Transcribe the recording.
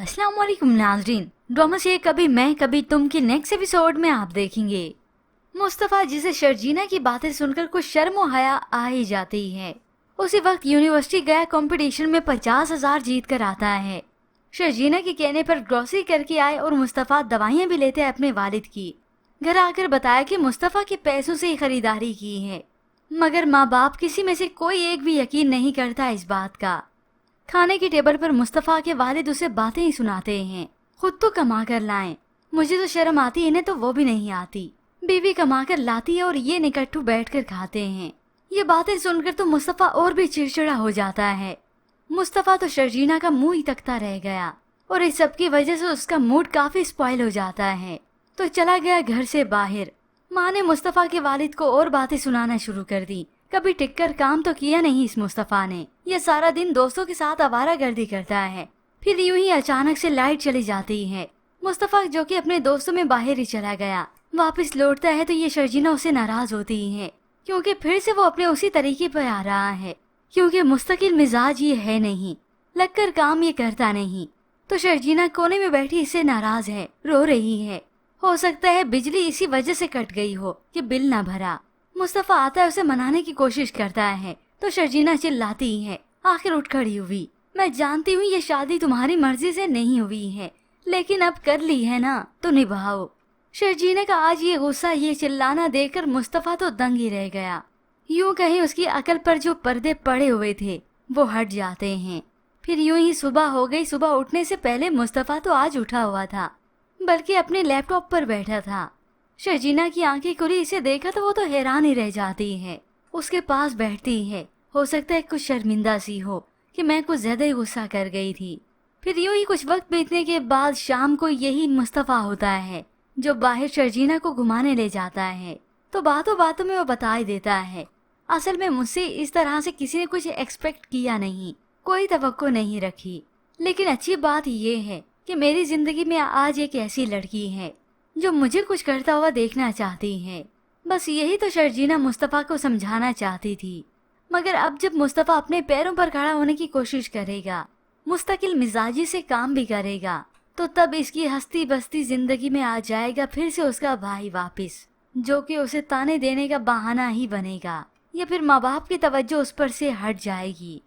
अस्सलाम वालेकुम नाज़रीन, ड्रामा से कभी मैं कभी तुम की नेक्स्ट एपिसोड में आप देखेंगे मुस्तफा जिसे शर्जीना की बातें सुनकर कुछ शर्म और हया आ ही जाती है। उसी वक्त यूनिवर्सिटी गया कंपटीशन में 50,000 जीत कर आता है। शर्जीना के कहने पर ग्रोसरी करके आए और मुस्तफा दवाइयाँ भी लेते हैं अपने वालिद की। घर आकर बताया कि मुस्तफा के पैसों से ही खरीदारी की है, मगर माँ बाप किसी में से कोई एक भी यकीन नहीं करता इस बात का। खाने की टेबल पर मुस्तफा के वालिद उसे बातें ही सुनाते हैं, खुद तो कमा कर लाएं, मुझे तो शर्म आती, इन्हें तो वो भी नहीं आती। बीवी कमा कर लाती है और ये निकट्ठू बैठकर खाते हैं। ये बातें सुनकर तो मुस्तफा और भी चिड़चिड़ा हो जाता है। मुस्तफा तो शर्जीना का मुंह ही तकता रह गया और इस सब की वजह से उसका मूड काफी स्पॉइल हो जाता है, तो चला गया घर से बाहर। माँ ने मुस्तफा के वालिद को और बातें सुनाना शुरू कर दी। कभी टिककर काम तो किया नहीं इस मुस्तफा ने। यह सारा दिन दोस्तों के साथ आवारागर्दी करता है। फिर यूं ही अचानक से लाइट चली जाती है। मुस्तफा जो कि अपने दोस्तों में बाहर ही चला गया, वापस लौटता है तो ये शर्जीना उससे नाराज होती है, क्योंकि फिर से वो अपने उसी तरीके पर आ रहा है। क्योंकि मुस्तकिल मिजाज ये है नहीं, लगकर काम ये करता नहीं। तो शर्जीना कोने में बैठी इससे नाराज है, रो रही है। हो सकता है बिजली इसी वजह से कट गई हो कि बिल ना भरा। मुस्तफा आता है, उसे मनाने की कोशिश करता है तो शर्जीना चिल्लाती है, आखिर उठ खड़ी हुई। मैं जानती हूँ ये शादी तुम्हारी मर्जी से नहीं हुई है, लेकिन अब कर ली है ना तो निभाओ। शर्जीना का आज ये गुस्सा, ये चिल्लाना देखकर मुस्तफा तो दंग ही रह गया। यूं कहीं उसकी अकल पर जो पर्दे पड़े हुए थे वो हट जाते हैं। फिर यूं ही सुबह हो गई। सुबह उठने से पहले मुस्तफा तो आज उठा हुआ था, बल्कि अपने लैपटॉप पर बैठा था। शर्जीना की आंखें खुली, इसे देखा तो वो तो हैरान ही रह जाती है। उसके पास बैठती है। हो सकता है कुछ शर्मिंदा सी हो कि मैं कुछ ज्यादा ही गुस्सा कर गई थी। फिर यूं ही कुछ वक्त बीतने के बाद शाम को यही मुस्तफा होता है जो बाहर शर्जीना को घुमाने ले जाता है। तो बातों बातों में वो बता ही देता है, असल में मुझसे इस तरह से किसी ने कुछ एक्सपेक्ट किया नहीं, कोई तवक्को नहीं रखी। लेकिन अच्छी बात ये है कि मेरी जिंदगी में आज एक ऐसी लड़की है जो मुझे कुछ करता हुआ देखना चाहती है। बस यही तो शर्जीना मुस्तफा को समझाना चाहती थी। मगर अब जब मुस्तफा अपने पैरों पर खड़ा होने की कोशिश करेगा, मुस्तकिल मिजाजी से काम भी करेगा, तो तब इसकी हंसती बसती जिंदगी में आ जाएगा फिर से उसका भाई वापिस, जो कि उसे ताने देने का बहाना ही बनेगा, या फिर माँ बाप की तवज्जो उस पर से हट जाएगी।